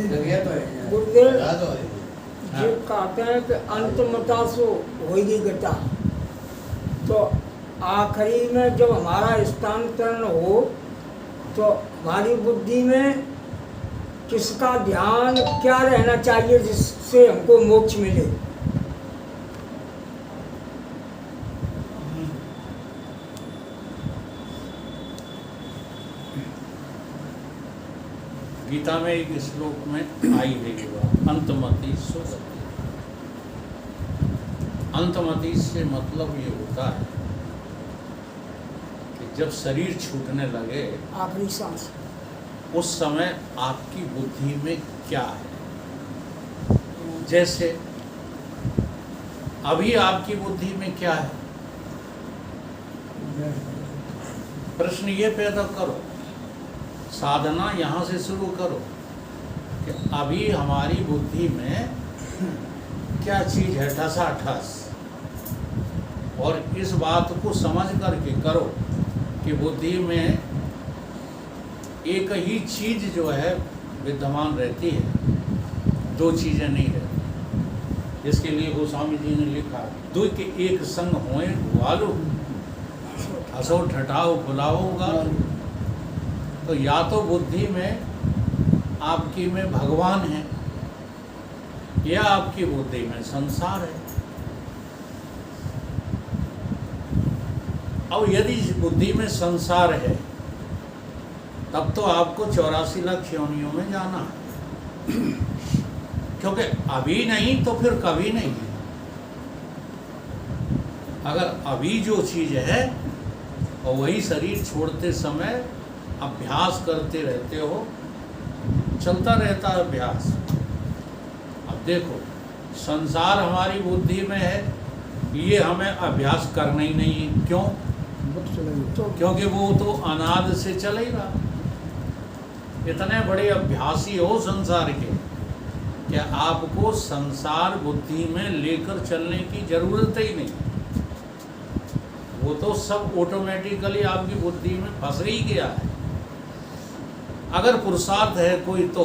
गुरुदेव जी कहते हैं कि अंतमता सो होगी गता। तो आखिरी में जब हमारा स्थानांतरण हो तो हमारी बुद्धि में किसका ध्यान क्या रहना चाहिए जिससे हमको मोक्ष मिले? गीता में एक श्लोक में आई है ये बात, अंतमति सो गति। अंतमति से मतलब ये होता है कि जब शरीर छूटने लगे, आखिरी सांस, उस समय आपकी बुद्धि में क्या है। जैसे अभी आपकी बुद्धि में क्या है, प्रश्न ये पैदा करो, साधना यहाँ से शुरू करो कि अभी हमारी बुद्धि में क्या चीज़ है ठसाठस, और इस बात को समझ करके करो कि बुद्धि में एक ही चीज़ जो है विद्यमान रहती है, दो चीज़ें नहीं रहती। जिसके लिए गोस्वामी जी ने लिखा, दो के एक संग होए वालो, हंसो ठठाओ बुलाओ गालो। तो या तो बुद्धि में आपकी में भगवान है या आपकी बुद्धि में संसार है। अब यदि बुद्धि में संसार है तब तो आपको 84 लाख योनियों में जाना है, क्योंकि अभी नहीं तो फिर कभी नहीं। अगर अभी जो चीज़ है और वही शरीर छोड़ते समय अभ्यास करते रहते हो, चलता रहता है अभ्यास। अब देखो, संसार हमारी बुद्धि में है, ये हमें अभ्यास करना ही नहीं है। क्यों? क्योंकि वो तो अनादि से चलेगा। इतने बड़े अभ्यासी हो संसार के, क्या आपको संसार बुद्धि में लेकर चलने की जरूरत ही नहीं। वो तो सब ऑटोमेटिकली आपकी बुद्धि में फंस ही गया है। अगर पुरुषार्थ है कोई तो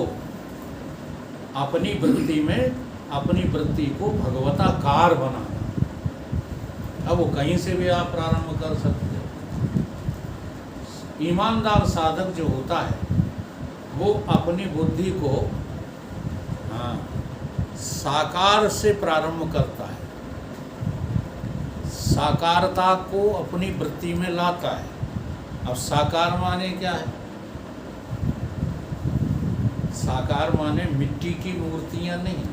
अपनी वृत्ति में अपनी वृत्ति को भगवताकार बनाना। अब वो कहीं से भी आप प्रारंभ कर सकते हो। ईमानदार साधक जो होता है वो अपनी बुद्धि को साकार से प्रारंभ करता है, साकारता को अपनी वृत्ति में लाता है। अब साकार माने क्या है? साकार माने मिट्टी की मूर्तियां नहीं,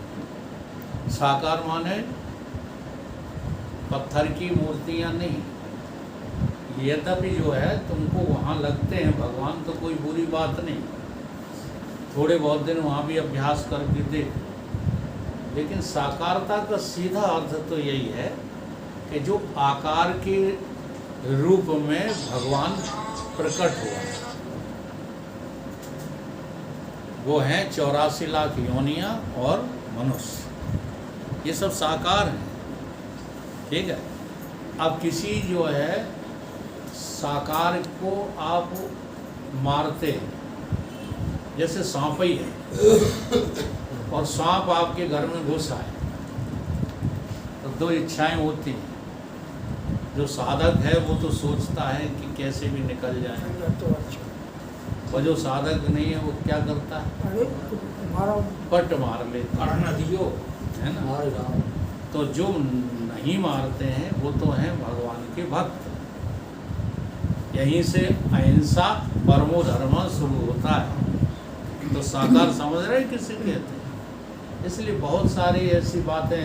साकार माने पत्थर की मूर्तियां नहीं। यद्यपि जो है तुमको वहाँ लगते हैं भगवान, तो कोई बुरी बात नहीं, थोड़े बहुत दिन वहाँ भी अभ्यास करके देख। लेकिन साकारता का सीधा अर्थ तो यही है कि जो आकार के रूप में भगवान प्रकट हुआ है, वो हैं 84 लाख योनियाँ और मनुष्य, ये सब साकार हैं। ठीक है। अब किसी जो है साकार को आप मारते हैं, जैसे सांप ही है और सांप आपके घर में घुस आए, तो दो इच्छाएं होती हैं। जो साधक है वो तो सोचता है कि कैसे भी निकल जाए, और जो साधक नहीं है वो क्या करता है? पट मार लेता है ना। तो जो नहीं मारते हैं वो तो हैं भगवान के भक्त। यहीं से अहिंसा परमो धर्म शुरू होता है। तो साकार समझ रहे किसे कहते हैं? इसलिए बहुत सारी ऐसी बातें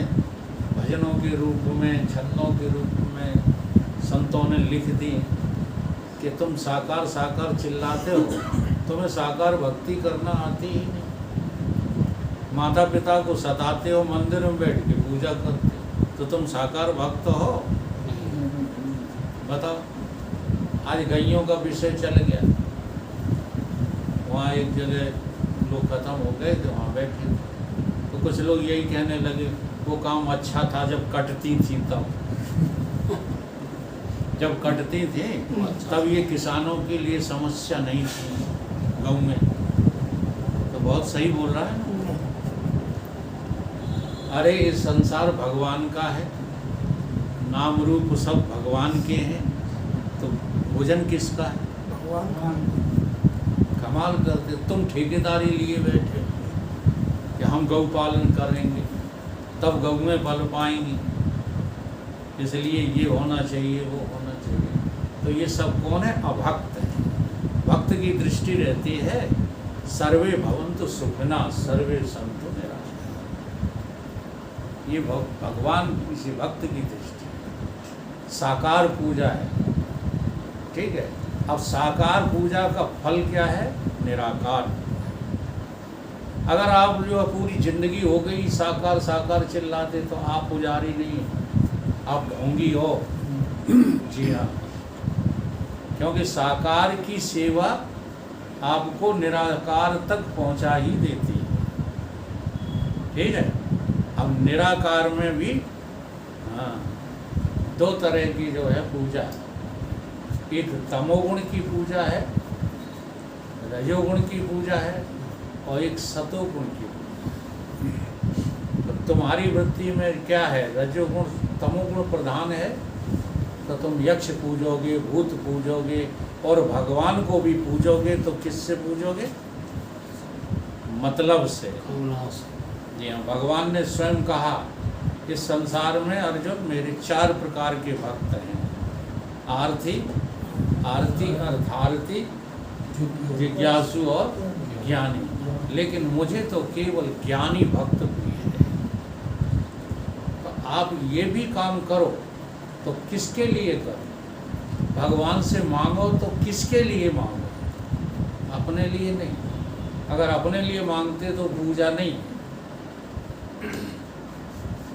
भजनों के रूप में, छंदों के रूप में संतों ने लिख दी कि तुम साकार साकार चिल्लाते हो, तुम्हें साकार भक्ति करना आती ही नहीं। माता पिता को सताते हो, मंदिर में बैठ के पूजा करते हो, तो तुम साकार भक्त हो? बताओ। आज गैयों का विषय चल गया, वहाँ एक जगह लोग खत्म हो गए थे, वहाँ बैठे, तो कुछ लोग यही कहने लगे वो काम अच्छा था जब कटती थी तब। जब कटती थी तब ये किसानों के लिए समस्या नहीं थी गौ में। तो बहुत सही बोल रहा है ना। अरे ये संसार भगवान का है, नाम रूप सब भगवान के हैं, तो भोजन किसका है? भगवान का। कमाल करते, तुम ठेकेदारी लिए बैठे कि हम गौ पालन करेंगे तब गौएं पल पाएंगी, इसलिए ये होना चाहिए वो होना चाहिए। तो ये सब कौन है? अभक्त है। भक्त की दृष्टि रहती है सर्वे भवन्तु सुखिनः सर्वे सन्तु निरामयाः। ये भगवान किसी भक्त की दृष्टि है। साकार पूजा है, ठीक है। अब साकार पूजा का फल क्या है? निराकार। अगर आप जो पूरी जिंदगी हो गई साकार साकार चिल्लाते तो आप पुजारी नहीं हो, आप ढोंगी हो। जी हाँ, क्योंकि साकार की सेवा आपको निराकार तक पहुंचा ही देती है, ठीक है। अब निराकार में भी हाँ दो तरह की जो है पूजा है, एक तमोगुण की पूजा है, रजोगुण की पूजा है, और एक सतोगुण की पूजा। तो तुम्हारी वृत्ति में क्या है? रजोगुण तमोगुण प्रधान है, तो तुम यक्ष पूजोगे, भूत पूजोगे और भगवान को भी पूजोगे। तो किससे पूजोगे? मतलब से। जी हाँ, भगवान ने स्वयं कहा इस संसार में अर्जुन मेरे 4 प्रकार के भक्त हैं, आरती अर्थार्थी, जिज्ञासु और ज्ञानी। लेकिन मुझे तो केवल ज्ञानी भक्त प्रिय है। तो आप ये भी काम करो तो किसके लिए करो? भगवान से मांगो तो किसके लिए मांगो? अपने लिए नहीं। अगर अपने लिए मांगते तो पूजा नहीं।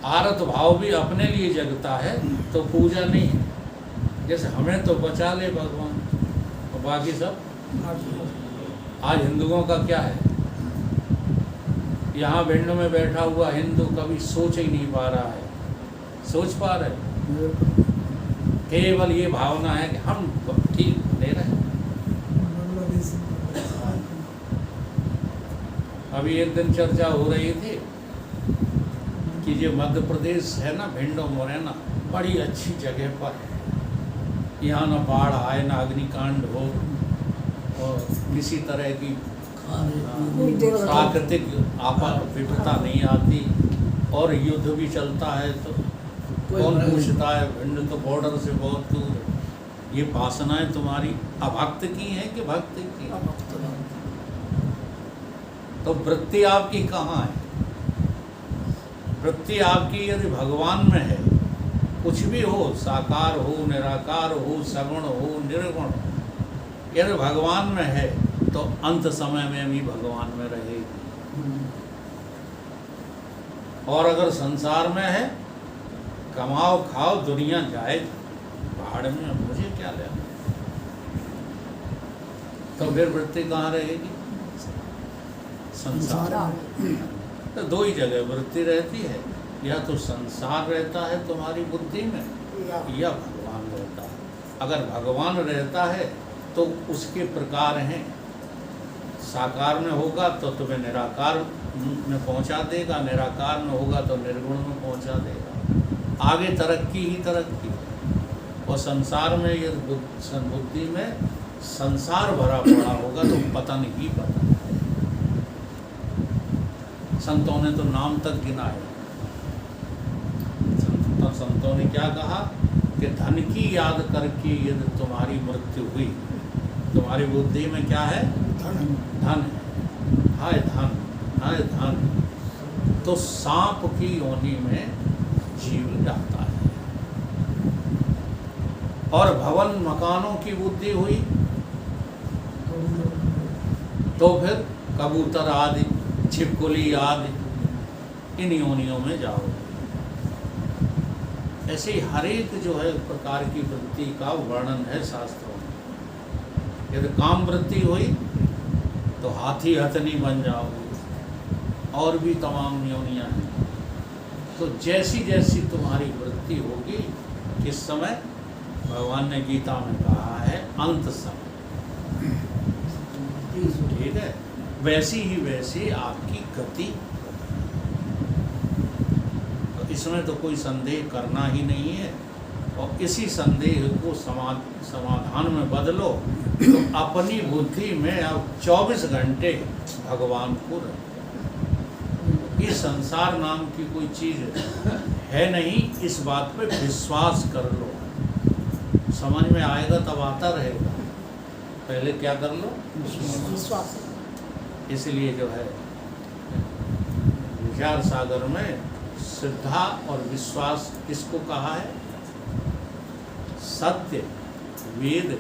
आरत भाव भी अपने लिए जगता है तो पूजा नहीं है। जैसे हमें तो बचा ले भगवान, और बाकी सब। आज हिंदुओं का क्या है? यहाँ भिंड में बैठा हुआ हिंदू कभी सोच ही नहीं पा रहा है। सोच पा रहे? केवल ये भावना है कि हम ठीक ले रहे हैं। अभी एक दिन चर्चा हो रही थी कि ये मध्य प्रदेश है ना, भिंड और मुरैना बड़ी अच्छी जगह पर है। यहाँ ना बाढ़ आए, ना अग्निकांड हो, और किसी तरह की प्राकृतिक आफत विपदा नहीं आती, और युद्ध भी चलता है तो कौन पूछता है? भिंड तो बॉर्डर से बहुत दूर है। ये वासनाएं तुम्हारी अभक्त की हैं कि भक्त की? तो वृत्ति आपकी कहाँ है? वृत्ति आपकी यदि भगवान में है, कुछ भी हो, साकार हो, निराकार हो, सगुण हो, निर्गुण हो, यदि भगवान में है तो अंत समय में भी भगवान में रहेगी। और अगर संसार में है, कमाओ खाओ दुनिया जाए पहाड़ में, मुझे क्या लेना? तो फिर वृत्ति कहाँ रहेगी? संसार। तो 2 ही जगह वृत्ति रहती है, या तो संसार रहता है तुम्हारी बुद्धि में, या भगवान रहता है। अगर भगवान रहता है तो उसके प्रकार हैं। साकार में होगा तो तुम्हें निराकार में पहुंचा देगा, निराकार में होगा तो निर्गुण में पहुंचा देगा। आगे तरक्की ही तरक्की। और संसार में ये बुद्धि में संसार भरा पड़ा होगा तो पतन ही पतन है। संतों ने तो नाम तक गिना है। संतों ने क्या कहा कि धन की याद करके यदि तुम्हारी मृत्यु हुई, तुम्हारी बुद्धि में क्या है? धन है। हाय धन, हाय धन, तो सांप की योनि में जीव जाता है। और भवन मकानों की बुद्धि हुई तो फिर कबूतर आदि, छिपकली आदि इन योनियों में जाओ। ऐसे ही हर एक जो है प्रकार की वृत्ति का वर्णन है शास्त्रों में। यदि काम वृत्ति हुई तो हाथी हथनी बन जाओगे, और भी तमाम योनियाँ हैं। तो जैसी जैसी तुम्हारी वृत्ति होगी, किस समय? भगवान ने गीता में कहा है अंत समय, ठीक है, वैसी ही वैसी आपकी गति। इसमें तो कोई संदेह करना ही नहीं है। और इसी संदेह को समाधान में बदलो तो अपनी बुद्धि में अब 24 घंटे भगवान को रखो। इस संसार नाम की कोई चीज़ है नहीं, इस बात पे विश्वास कर लो। समझ में आएगा तब आता रहेगा, पहले क्या कर लो? विश्वास। इसलिए जो है विचार सागर में श्रद्धा और विश्वास किसको कहा है? सत्य, वेद,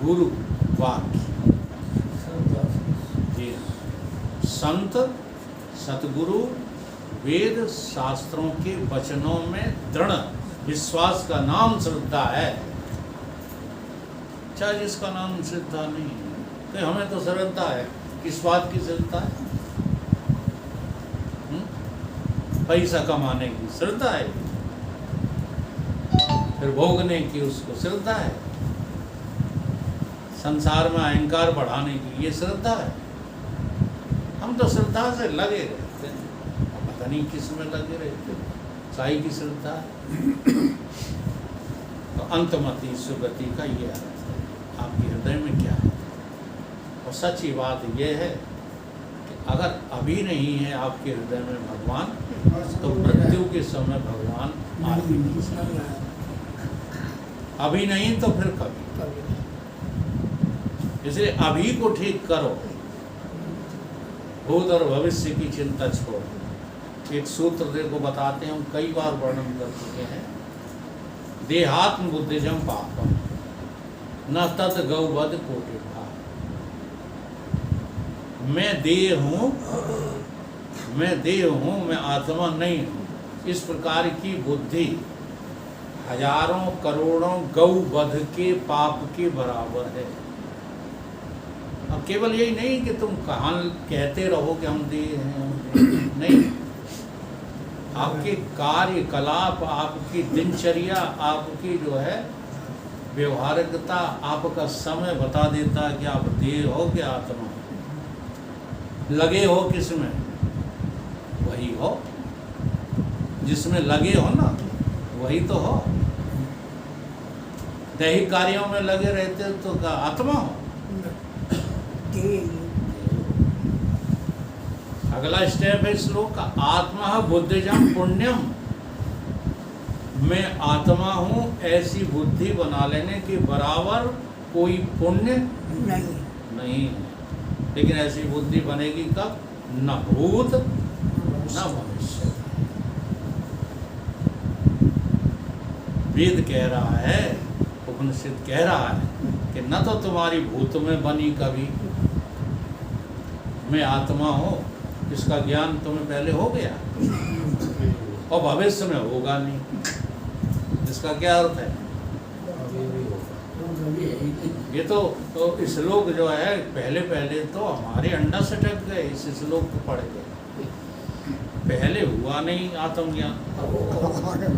गुरु, वाक्य। जी, संत, सतगुरु, वेद, शास्त्रों के वचनों में दृढ़ विश्वास का नाम श्रद्धा है। चाहे जिसका नाम श्रद्धा नहीं है, तो हमें तो श्रद्धा है। किस बात की श्रद्धा है? पैसा कमाने की श्रद्धा है, फिर भोगने की उसको श्रद्धा है, संसार में अहंकार बढ़ाने की ये श्रद्धा है। हम तो श्रद्धा से लगे रहते हैं, पता नहीं किस में लगे रहते हैं। साई की श्रद्धा है। तो अंतमति सुगति का ये अर्थ है। आपके हृदय में क्या है? और सच्ची बात यह है कि अगर अभी नहीं है आपके हृदय में भगवान, तो मृत्यु के समय भगवान आएंगे। अभी नहीं तो फिर कभी। इसलिए अभी को ठीक करो, भूत और भविष्य की चिंता छोड़ो। एक सूत्र देखो बताते हैं, हम कई बार वर्णन कर चुके हैं। देहात्म बुद्धिजम पापम न तत् गौवध कोटि भाव। मैं देह हूँ, मैं आत्मा नहीं हूँ, इस प्रकार की बुद्धि हजारों करोड़ों गौ वध के पाप के बराबर है। अब केवल यही नहीं कि तुम कहाँ कहते रहो कि हम देह हैं, नहीं। आपके कार्यकलाप, आपकी दिनचर्या, आपकी जो है व्यवहारिकता, आपका समय बता देता है कि आप देह हो कि आत्मा हो। लगे हो किसमें? वही हो जिसमें लगे हो ना, वही तो हो। दैहिक कार्यों में लगे रहते हो तो क्या आत्मा हो? अगला स्टेप है श्लोक का, आत्मा बुद्धिजम पुण्यम। मैं आत्मा हूँ ऐसी बुद्धि बना लेने के बराबर कोई पुण्य नहीं है। लेकिन ऐसी बुद्धि बनेगी कब? न भूत न भविष्य। वेद कह रहा है, उपनिषद कह रहा है कि न तो तुम्हारी भूत में बनी कभी, मैं आत्मा हूँ इसका ज्ञान तुम्हें पहले हो गया, और भविष्य में होगा नहीं। इसका क्या अर्थ है? ये तो श्लोक जो है पहले तो हमारे अंडा से टक गए, इस श्लोक को पढ़ गए। पहले हुआ नहीं आत्मज्ञान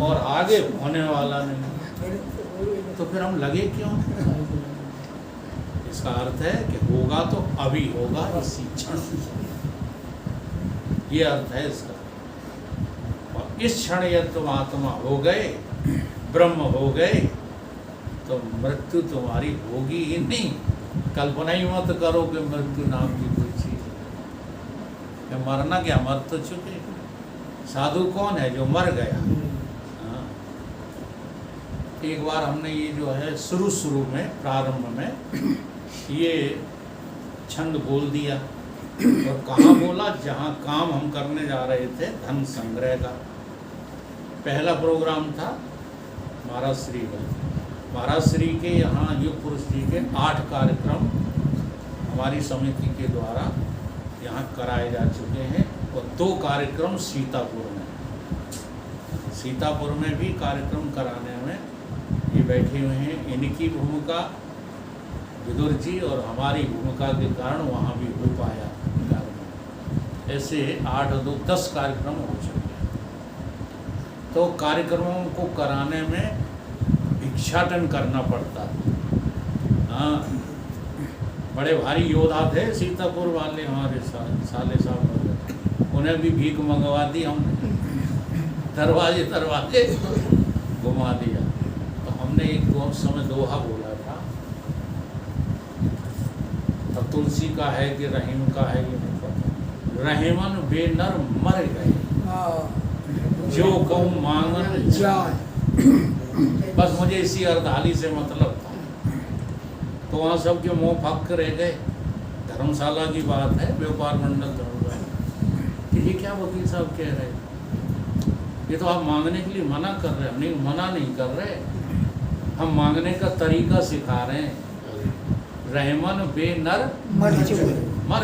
और आगे होने वाला नहीं, तो फिर हम लगे क्यों? इसका अर्थ है कि होगा तो अभी होगा, इसी क्षण। ये अर्थ है इसका। और इस क्षण यदि तुम आत्मा हो गए, ब्रह्म हो गए, तो मृत्यु तुम्हारी होगी ही नहीं। कल्पना ही मत करो कि मृत्यु नाम की कोई चीज है। मरना क्या, मर तो चुके। साधु कौन है? जो मर गया। हाँ। एक बार हमने ये जो है शुरू में, प्रारंभ में ये छंद बोल दिया, और कहाँ बोला? जहाँ काम हम करने जा रहे थे धन संग्रह का। पहला प्रोग्राम था महाराज श्री का। महाराज श्री के यहाँ युग पुरुष जी के 8 कार्यक्रम हमारी समिति के द्वारा यहाँ कराए जा चुके हैं, और 2 कार्यक्रम सीतापुर में। सीतापुर में भी कार्यक्रम कराने में ये बैठे हुए हैं। इनकी भूमिका विदुर जी और हमारी भूमिका के कारण वहाँ भी हो पाया कार्यक्रम। ऐसे 8 और 2 10 कार्यक्रम हो चुके हैं। तो कार्यक्रमों को कराने में भिक्षाटन करना पड़ता। हाँ, बड़े भारी योद्धा थे सीतापुर वाले हमारे साले साहब, उन्हें भी भीख मंगवा दी हमने। दरवाजे दरवाजे घुमा दिया। तो हमने एक उस समय दोहा बोला था, अब तुलसी का है कि रहीम का है ये नहीं पता। रहीमन बेनर मर गए, जो कहूँ मांगन जाए। बस मुझे इसी अर्धाली से मतलब था। तो वहाँ सबके मुँह फक रह गए। धर्मशाला की बात है, व्यापार मंडल धर्मशाला, कि ये क्या वकील साहब कह रहे हैं, ये तो आप मांगने के लिए मना कर रहे हैं। नहीं, मना नहीं कर रहे, हम मांगने का तरीका सिखा रहे हैं। रहमन बेनर मर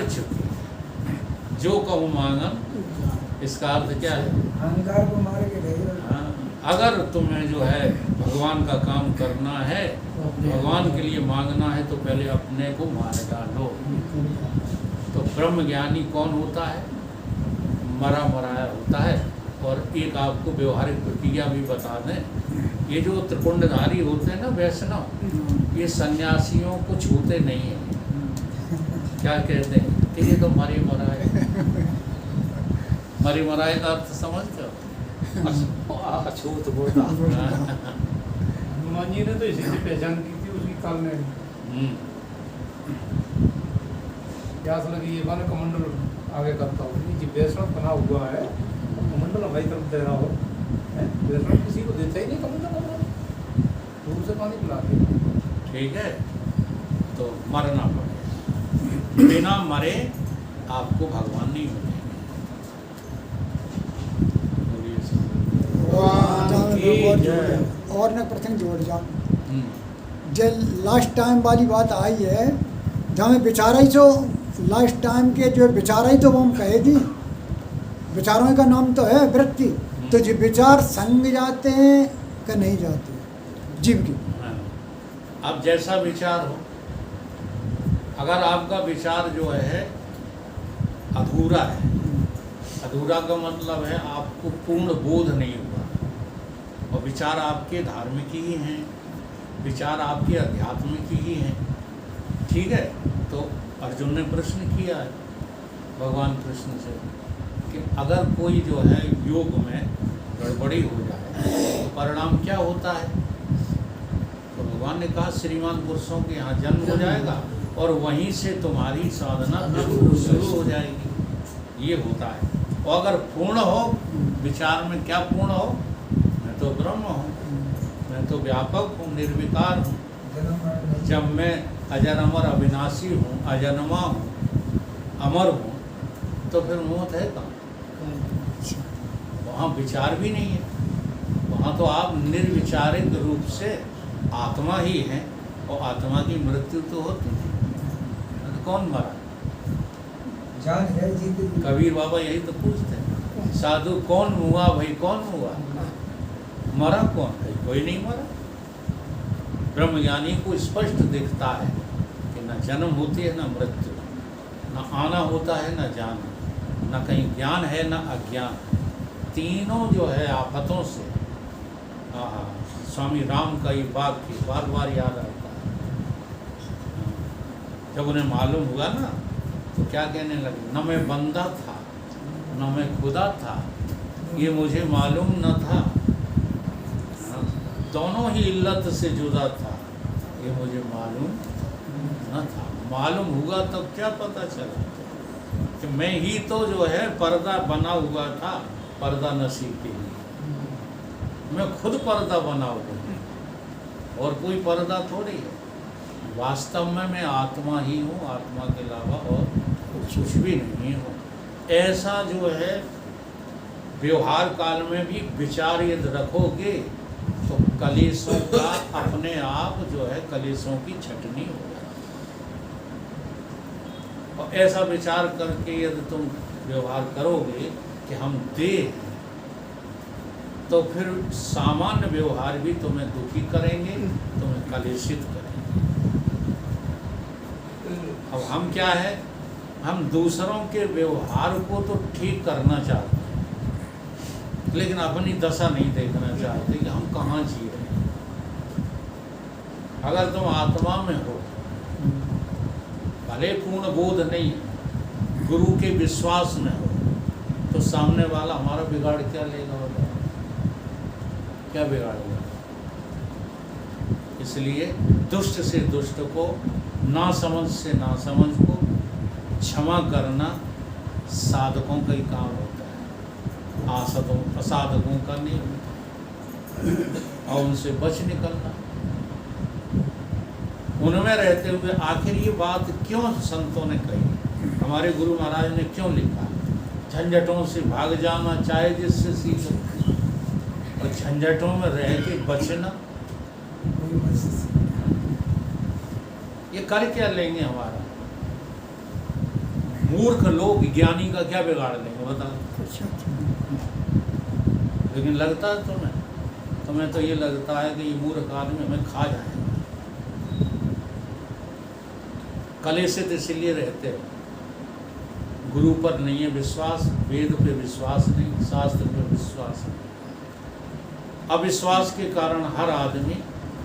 चुके, जो कहूँ मांगन, इसका अर्थ क्या है? अहंकार को मार के रहे। हाँ, अगर तुम्हें जो है भगवान का काम करना है, भगवान के लिए मांगना है, तो पहले अपने को मार डालो। तो ब्रह्म ज्ञानी कौन होता है? मरा मराया होता है। और एक आपको व्यवहारिक प्रक्रिया भी बता दें, ये जो त्रिपुंडधारी होते हैं ना वैष्णव, ये सन्यासियों को छूते नहीं हैं। क्या कहते हैं कि ये तो मरे मराए। मरे मराए का अर्थ समझते हो? अछूत बोलता। हनुमान जी ने तो इसी से पहचान की थी उसकी काल में। प्यास लगी, ये माने कमंडल आगे करता हूँ, जी वैष्णव बना हुआ है, कमंडल हमारी तरफ दे रहा हो। वैष्णव किसी को देता ही नहीं कमंडल, दूर से पानी पिला के। ठीक है, तो मरना पड़ेगा। बिना मरे आपको भगवान नहीं मिलेंगे। और न प्रसंग जोड़ जाऊँ, जब लास्ट टाइम वाली बात आई है, जहाँ में बिचारा ही तो लास्ट टाइम के जो बिचारा ही तो वो हम कहे थी, विचारों का नाम तो है वृत्ति। तो जो विचार संग जाते हैं कि नहीं जाते जीव की। अब जैसा विचार हो, अगर आपका विचार जो है अधूरा है, अधूरा का मतलब है आपको पूर्ण बोध नहीं हुआ, और विचार आपके धार्मिक ही हैं, विचार आपके आध्यात्मिक ही हैं, ठीक है। तो अर्जुन ने प्रश्न किया है भगवान कृष्ण से कि अगर कोई जो है योग में गड़बड़ी हो जाए तो परिणाम क्या होता है? तो भगवान ने कहा श्रीमान पुरुषों के यहाँ जन्म हो जाएगा और वहीं से तुम्हारी साधना शुरू हो जाएगी। ये होता है। और अगर पूर्ण हो, विचार में क्या पूर्ण हो? मैं तो ब्रह्म हूँ, मैं तो व्यापक हूँ, निर्विकार हूँ। जब मैं अजर अमर अविनाशी हूँ, अजन्मा हूँ, अमर हूँ, तो फिर मौत है कहाँ? वहाँ विचार भी नहीं है, वहाँ तो आप निर्विचारित रूप से आत्मा ही हैं, और आत्मा की मृत्यु तो होती है। तो कौन मरा? जान है जीत। कबीर बाबा यही तो पूछते हैं, साधु कौन हुआ भाई, कौन हुआ? मरा कौन है? कोई नहीं मरा। ब्रह्मज्ञानी को स्पष्ट दिखता है कि न जन्म होती है न मृत्यु, न आना होता है न जाना, न कहीं ज्ञान है न अज्ञान। तीनों जो है आफतों से, स्वामी राम का ये वाक्य बार बार याद आता है। जब उन्हें मालूम हुआ ना, तो क्या कहने लगे? न मैं बंदा था न मैं खुदा था, ये मुझे मालूम न था, दोनों ही इल्लत से जुदा था, ये मुझे मालूम न था। मालूम हुआ तब क्या पता चला कि मैं ही तो जो है पर्दा बना हुआ था, पर्दा नसीब के लिए। मैं खुद पर्दा बना हुआ हूँ, और कोई पर्दा थोड़ी है। वास्तव में मैं आत्मा ही हूँ, आत्मा के अलावा और कुछ भी नहीं हूँ। ऐसा जो है व्यवहार काल में भी विचार यदि रखोगे तो कलेशों का अपने आप जो है कलेशों की छटनी हो जाती है। और ऐसा विचार करके यदि तुम व्यवहार करोगे कि हम देह हैं, तो फिर सामान्य व्यवहार भी तुम्हें दुखी करेंगे, तुम्हें कलेशित करेंगे। अब हम क्या है, हम दूसरों के व्यवहार को तो ठीक करना चाहते हैं, लेकिन अपनी दशा नहीं देखना चाहते कि हम कहाँ जी रहे हैं। अगर तुम आत्मा में हो, भले पूर्ण बोध नहीं, गुरु के विश्वास में हो, तो सामने वाला हमारा बिगाड़ क्या लेगा? क्या बिगाड़ेगा? इसलिए दुष्ट से दुष्ट को, नासमझ से नासमझ को क्षमा करना साधकों का ही काम होता है, असाधकों का नहीं होता। और उनसे बच निकलना, उनमें रहते हुए। आखिर ये बात क्यों संतों ने कही, हमारे गुरु महाराज ने क्यों लिखा? झंझटों से भाग जाना चाहे जिससे सीखो, और झंझटों में रह के बचना, ये कर क्या लेंगे? हमारा मूर्ख लोग ज्ञानी का क्या बिगाड़ लेंगे बता? लेकिन लगता है तुम्हें तो ये लगता है कि ये मूर्ख आदमी हमें खा जाएगा। कलेशित इसलिए रहते हो, गुरु पर नहीं है विश्वास, वेद पे विश्वास नहीं, शास्त्र पे विश्वास नहीं। अविश्वास के कारण हर आदमी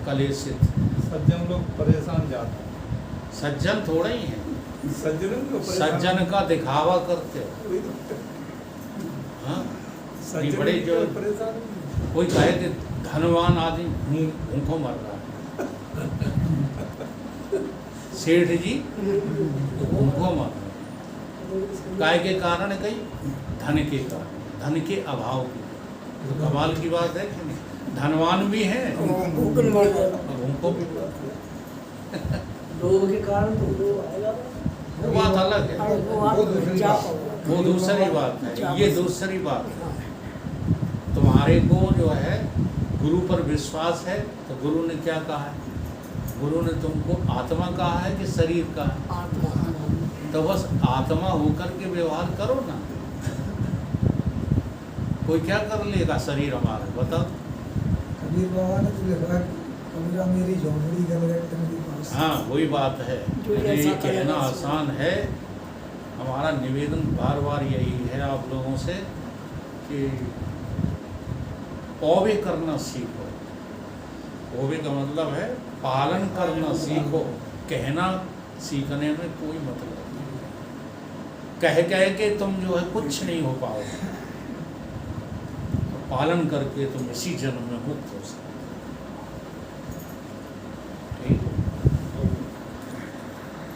कलेशित। सज्जन लोग परेशान जाते हैं। सज्जन थोड़े ही हैं, सज्जन का दिखावा करते हो। हाँ, ये बड़े जो कोई कहे कि धनवान आदमी भूखों मर रहा है, सेठ जी भूखों मर रहा है, काय के कारण? कहीं धन के कारण, धन के अभाव की। तो कमाल की बात है कि नहीं, धनवान भी है भूखों भी लोगों के कारण तो आएगा, वो बात अलग है, वो दूसरी बात है, ये दूसरी बात है। तुम्हारे को जो है गुरु पर विश्वास है, तो गुरु ने क्या कहा है? गुरु ने तुमको आत्मा कहा है कि शरीर का है? तो बस आत्मा होकर के व्यवहार करो ना। कोई क्या कर लेगा शरीर हमारा, बताओ? कबीर बाबा ने तो लिखा, कबीरा मेरी झोंपड़ी गलगट मेरी बांस। हाँ, वही बात है। ये कहना आसान है, हमारा निवेदन बार बार यही है आप लोगों से कि पौवे करना सीखो। पौवे का मतलब है पालन करना सीखो, कहना सीखने में कोई मतलब नहीं। कह के तुम जो है कुछ नहीं हो पाओगे, तो पालन करके तुम इसी जन्म में मुक्त हो सकते।